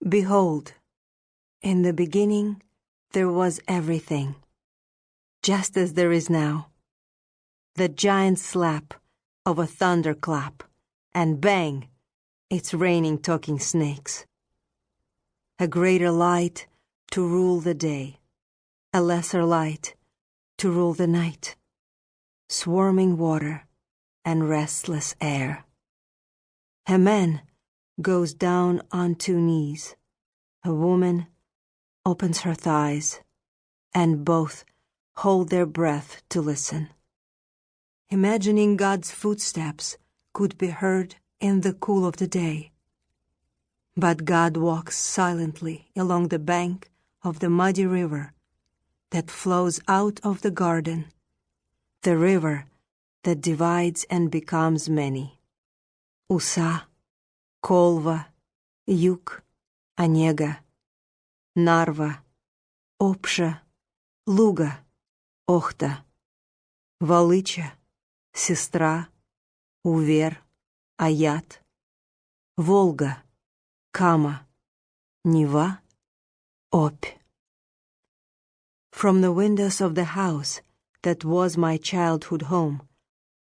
Behold, in the beginning there was everything, just as there is now. The giant slap of a thunderclap, and bang, it's raining talking snakes. A greater light to rule the day, a lesser light to rule the night. Swarming water and restless air. A man goes down on 2 knees. A woman opens her thighs, and both hold their breath to listen. Imagining God's footsteps could be heard in the cool of the day. But God walks silently along the bank of the muddy river that flows out of the garden, the river that divides and becomes many. Usa, Kolva, Yuk, Onega, Narva, Opsha, Luga, Ohta, Aloysha, Сестра, Uver, Ayat, Volga, Kama, Neva, Ob. From the windows of the house that was my childhood home,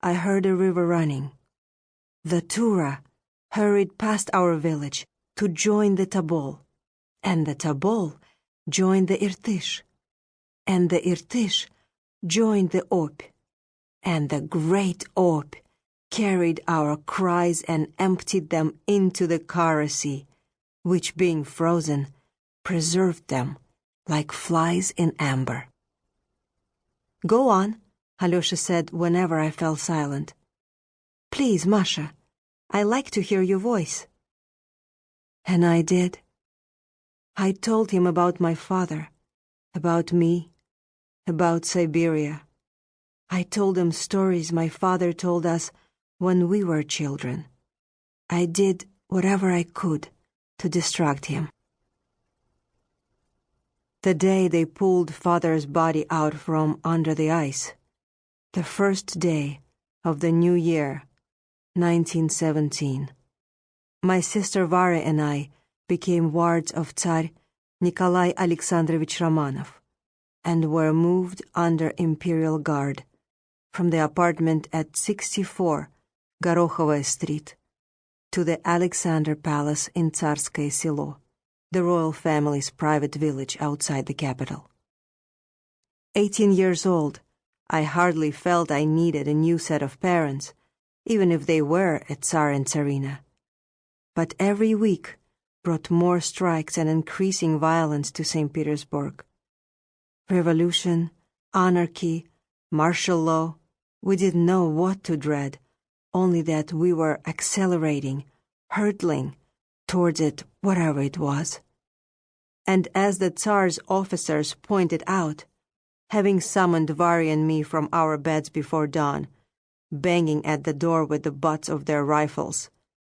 I heard a river running. The Tura hurried past our village to join the Tabol, and the Tabol joined the Irtish, and the Irtish joined the Ob, and the great Ob carried our cries and emptied them into the Kara Sea, which, being frozen, preserved them like flies in amber. Go on, Alyosha said whenever I fell silent. Please, Masha, I like to hear your voice. And I did. I told him about my father, about me, about Siberia. I told him stories my father told us when we were children. I did whatever I could to distract him. The day they pulled father's body out from under the ice, the first day of the new year, 1917, my sister Varya and I became wards of Tsar Nikolay Alexandrovich Romanov and were moved under imperial guard from the apartment at 64 Gorokhovaya Street to the Alexander Palace in Tsarskoye Selo, the royal family's private village outside the capital. 18 years old, I hardly felt I needed a new set of parents, even if they were a Tsar and Tsarina. But every week brought more strikes and increasing violence to St. Petersburg. Revolution, anarchy, martial law, we didn't know what to dread, only that we were accelerating, hurtling towards it, whatever it was. And as the Tsar's officers pointed out, having summoned Varya and me from our beds before dawn, banging at the door with the butts of their rifles,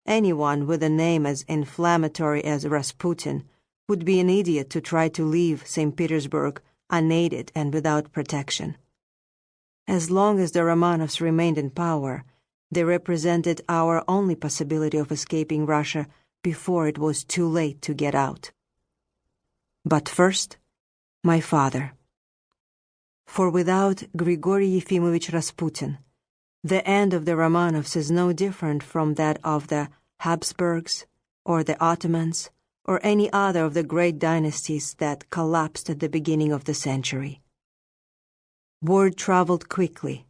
anyone with a name as inflammatory as Rasputin would be an idiot to try to leave St. Petersburg unaided and without protection. As long as the Romanovs remained in power, they represented our only possibility of escaping Russia before it was too late to get out. But first, my father. For without Grigory Yefimovich Rasputin, the end of the Romanovs is no different from that of the Habsburgs or the Ottomans or any other of the great dynasties that collapsed at the beginning of the century. Word traveled quickly,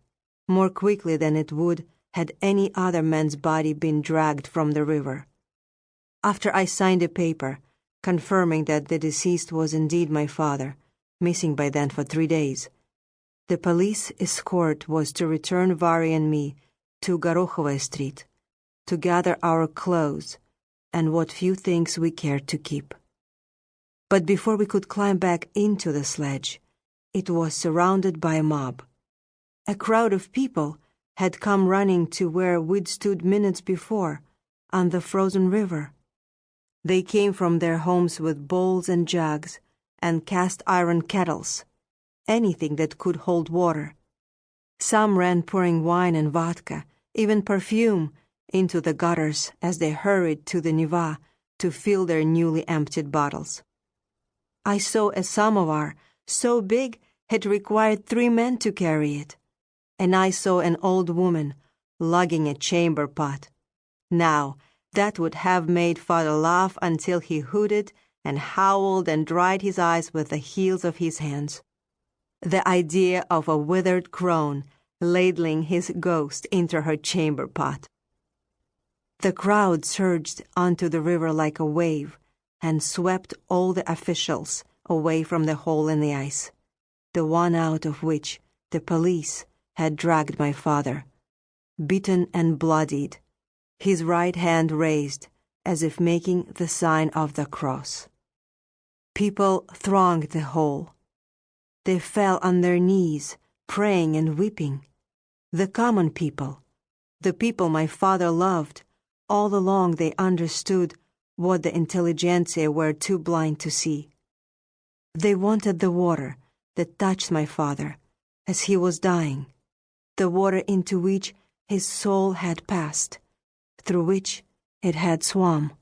more quickly than it would had any other man's body been dragged from the river. After I signed a paper confirming that the deceased was indeed my father, missing by then for 3 days, the police escort was to return Varya and me to Gorokhovaya Street to gather our clothes and what few things we cared to keep. But before we could climb back into the sledge, it was surrounded by a mob. A crowd of people had come running to where we'd stood minutes before, on the frozen river. They came from their homes with bowls and jugs and cast iron kettles, anything that could hold water. Some ran pouring wine and vodka, even perfume, into the gutters as they hurried to the Neva to fill their newly emptied bottles. I saw a samovar so big it required 3 men to carry it, and I saw an old woman lugging a chamber pot. Now, that would have made Father laugh until he hooted and howled and dried his eyes with the heels of his hands. The idea of a withered crone ladling his ghost into her chamber pot. The crowd surged onto the river like a wave and swept all the officials away from the hole in the ice, the one out of which the police had dragged my father, beaten and bloodied, his right hand raised as if making the sign of the cross. People thronged the hole. They fell on their knees, praying and weeping. The common people, the people my father loved, all along they understood what the intelligentsia were too blind to see. They wanted the water that touched my father as he was dying, the water into which his soul had passed, through which it had swum.